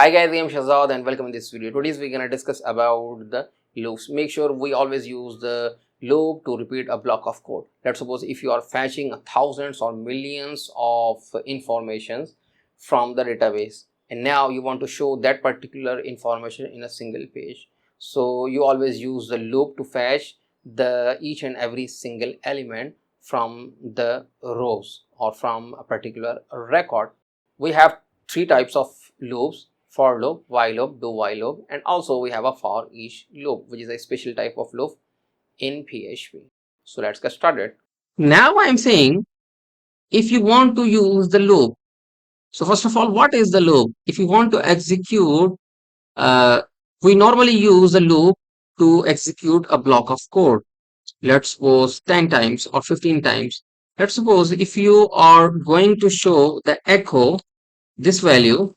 Hi guys, I am Shazad and welcome in this video. Today we're gonna discuss about the loops. Make sure we always use the loop to repeat a block of code. Let's suppose if you are fetching thousands or millions of informations from the database, and now you want to show that particular information in a single page. So you always use the loop to fetch the each and every single element from the rows or from a particular record. We have three types of loops: for loop, while loop, do while loop, and also we have a for each loop, which is a special type of loop in PHP. So let's get started. Now I'm saying if you want to use the loop, so first of all, what is the loop? If you want to execute, uh, we normally use the loop to execute a block of code. Let's suppose 10 times or 15 times. Let's suppose if you are going to show the echo this value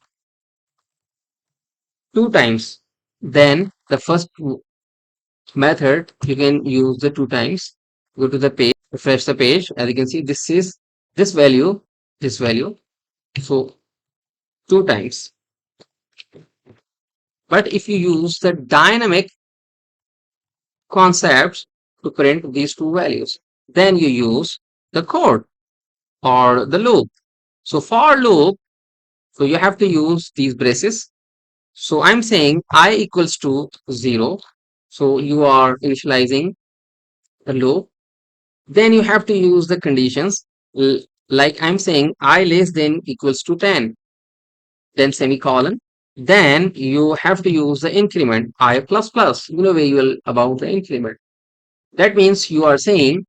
two times, then the first method you can use the two times. Go to the page, refresh the page. As you can see, this is this value, this value. So two times. But if you use the dynamic concepts to print these two values, then you use the code or the loop. So for loop, so you have to use these braces. So I'm saying I equals to 0. So you are initializing the loop. Then you have to use the conditions, like I'm saying I less than equals to 10, then semicolon. Then you have to use the increment I plus plus. You know very well about the increment. That means you are saying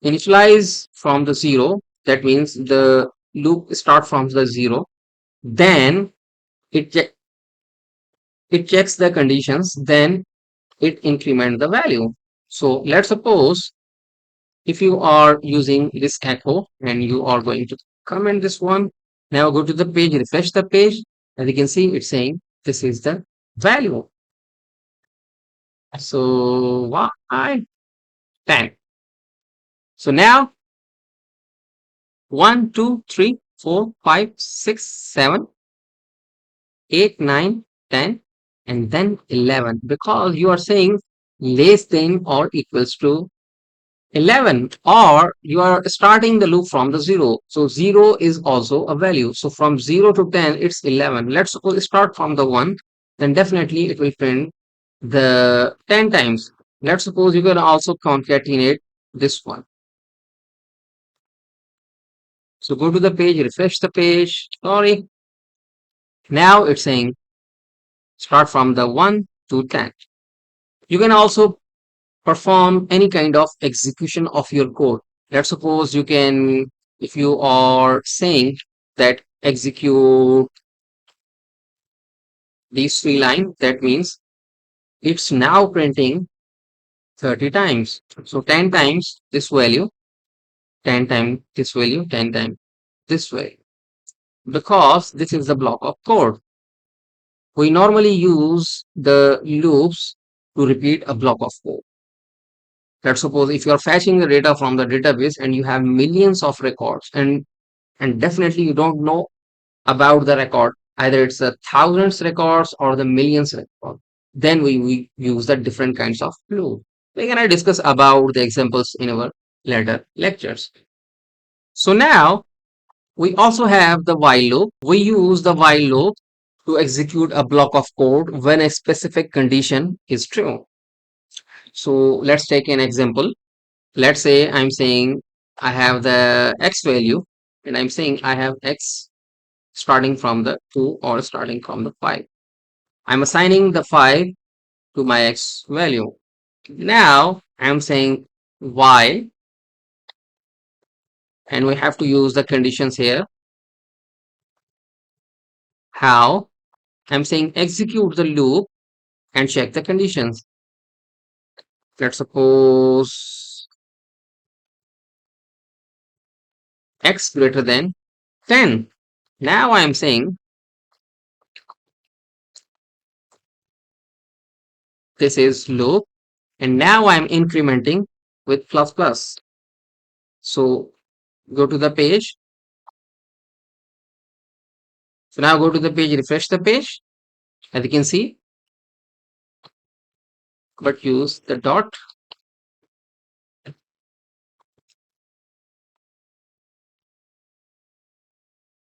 initialize from the 0. That means the loop start from the 0. Then it it checks the conditions. Then it increment the value. So let's suppose if you are using this echo and you are going to comment this one, now go to the page, refresh the page. As you can see, it's saying this is the value. So why 10? So now 1, 2, 3, 4, 5, 6, 7, 8, 9, 10, and then 11, because you are saying less than or equals to 11, or you are starting the loop from the 0. So 0 is also a value. So from 0 to 10, it's 11. Let's suppose start from the 1, then definitely it will print the 10 times. Let's suppose you can also concatenate this one. So go to the page, refresh the page. Sorry. Now it's saying start from the 1 to 10. You can also perform any kind of execution of your code. Let's suppose you can, if you are saying that execute these three lines, that means it's now printing 30 times. So 10 times this value, 10 times this value, 10 times this value. Because this is the block of code. We normally use the loops to repeat a block of code. Let's suppose if you are fetching the data from the database and you have millions of records, and definitely you don't know about the record, either it's the thousands records or the millions records, then we use the different kinds of loop. We're gonna discuss about the examples in our later lectures. So now we also have the while loop. We use the while loop to execute a block of code when a specific condition is true. So let's take an example. Let's say I'm saying I have the x value, and I'm saying I have x starting from the 2 or starting from the 5. I'm assigning the 5 to my x value. Now I'm saying y, and we have to use the conditions here. How? I'm saying execute the loop and check the conditions. Let's suppose x greater than 10. Now I'm saying this is loop, and now I'm incrementing with plus plus. So go to the page. So now go to the page, refresh the page. as you can see, but use the dot.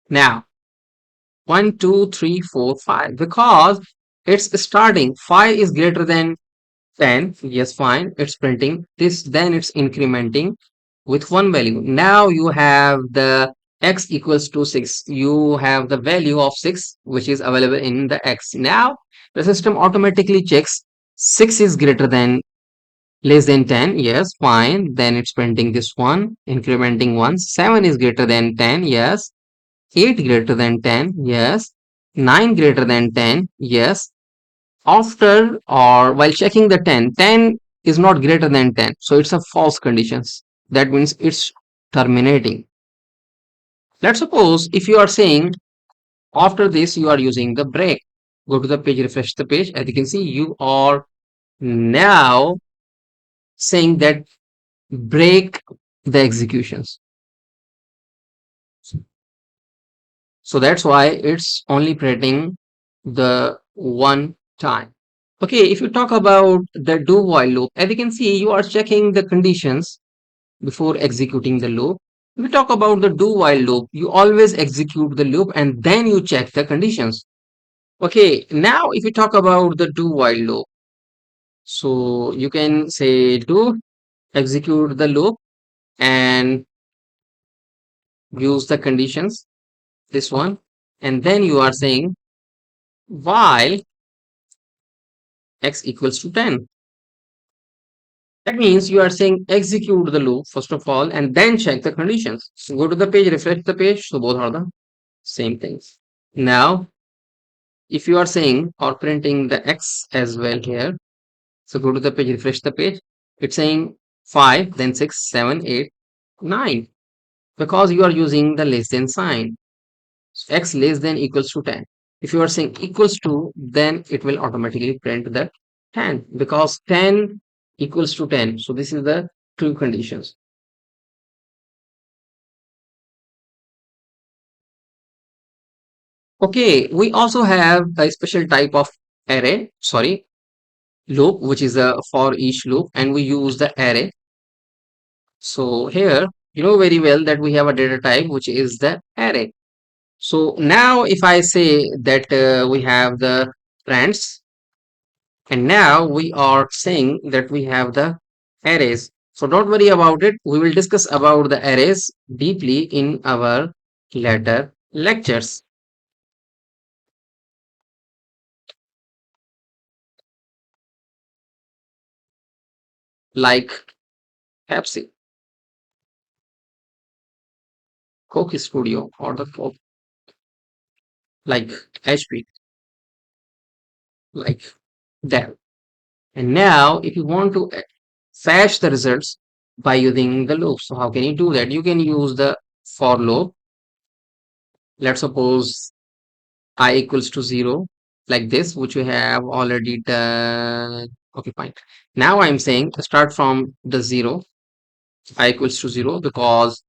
Now 1, 2, 3, 4, 5, because it's starting. 5 is greater than 10. Yes, fine. It's printing this, then it's incrementing with one value. Now you have the x equals to 6. You have the value of 6 which is available in the x. Now the system automatically checks 6 is greater than less than 10. Yes, fine. Then it's printing this one, incrementing 1. 7 is greater than 10. Yes. 8 greater than 10. Yes. 9 greater than 10. Yes. After or while checking the 10, 10 is not greater than 10. So it's a false conditions. That means it's terminating. Let's suppose if you are saying after this you are using the break. Go to the page, refresh the page. As you can see, you are now saying that break the executions. So that's why it's only printing the one time. Okay, if you talk about the do while loop, as you can see, you are checking the conditions before executing the loop. If we talk about the do while loop, you always execute the loop and then you check the conditions. Okay, now if we talk about the do while loop, so you can say do execute the loop and use the conditions, this one, and then you are saying while x equals to 10. That means you are saying execute the loop first of all and then check the conditions. So go to the page, refresh the page. So both are the same things. Now, if you are saying or printing the x as well here, so go to the page, refresh the page. It's saying 5, then 6, 7, 8, 9 because you are using the less than sign. So x less than equals to 10. If you are saying equals to, then it will automatically print the 10 because 10 equals to 10. So this is the true conditions. Okay, we also have a special type of array, sorry, loop, which is a for each loop, and we use the array. So here, you know very well that we have a data type, which is the array. So now if I say that we have the friends, and now we are saying that we have the arrays. So don't worry about it. We will discuss about the arrays deeply in our later lectures. Like Pepsi, Coke Studio, or the Coke, like HP, like that. And now, if you want to fetch the results by using the loop, so how can you do that? You can use the for loop. Let's suppose I equals to 0, like this, which we have already done. Okay, fine. Now I'm saying start from the 0, I equals to 0, because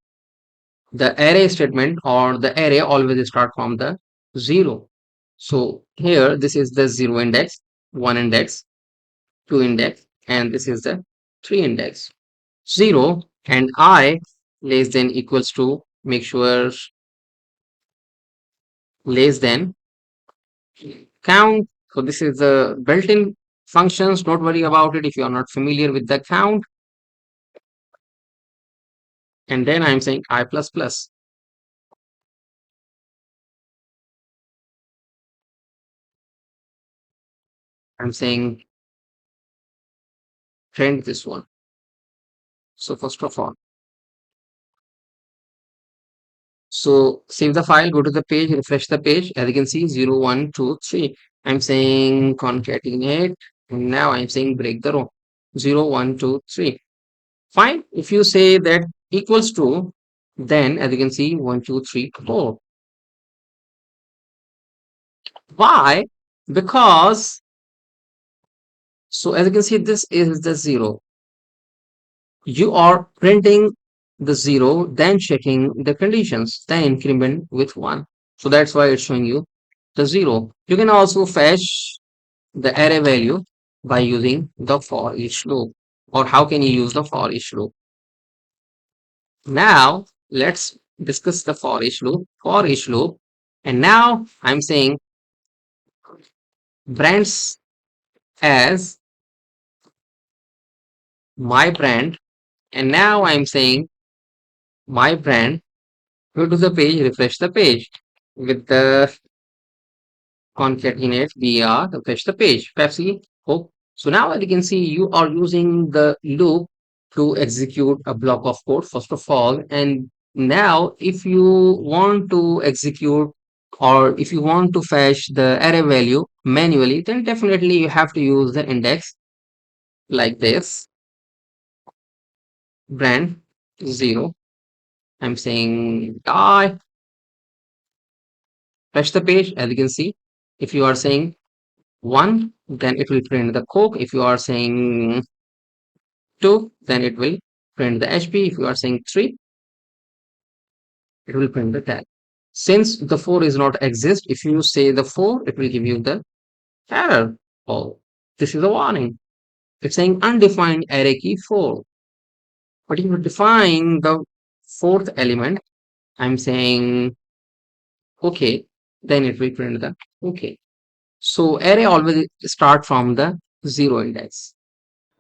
the array statement or the array always start from the 0. So here, this is the 0 index, 1 index, 2 index, and this is the 3 index. 0 and I less than equals to, make sure less than count. So this is the built-in functions. Don't worry about it if you are not familiar with the count. And then I'm saying I plus plus. I'm saying print this one. So first of all, so save the file, go to the page, refresh the page. As you can see, 0, 1, 2, 3. I'm saying concatenate. And now I'm saying break the row. 0, 1, 2, 3. Fine. If you say that equals to, then as you can see, 1, 2, 3, 4. Why? Because, so as you can see, this is the 0. You are printing the 0, then checking the conditions, then increment with 1. So that's why it's showing you the 0. You can also fetch the array value by using the for each loop. Or how can you use the for each loop? Now let's discuss the for each loop. For each loop. And now I'm saying brands as my brand. And now I'm saying my brand. Go to the page, refresh the page. With the concatenate br, refresh the page. Pepsi, Coke. So now as you can see, you are using the loop to execute a block of code, first of all. And now if you want to execute or if you want to fetch the array value manually, then definitely you have to use the index like this, brand 0. I'm saying die, refresh the page. As you can see, if you are saying 1, then it will print the Coke. If you are saying 2, then it will print the HP. If you are saying 3, it will print the tag. Since the 4 is not exist, if you say the 4, it will give you the error. Oh, this is a warning. It's saying undefined array key 4. But if you define the fourth element, I'm saying okay, then it will print the okay. So array always start from the 0 index.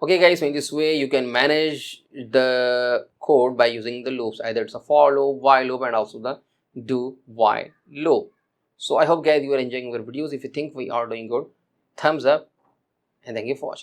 Okay guys, so in this way you can manage the code by using the loops. Either it's a for loop, while loop, and also the do while loop. So I hope guys you are enjoying our videos. If you think we are doing good, thumbs up, and thank you for watching.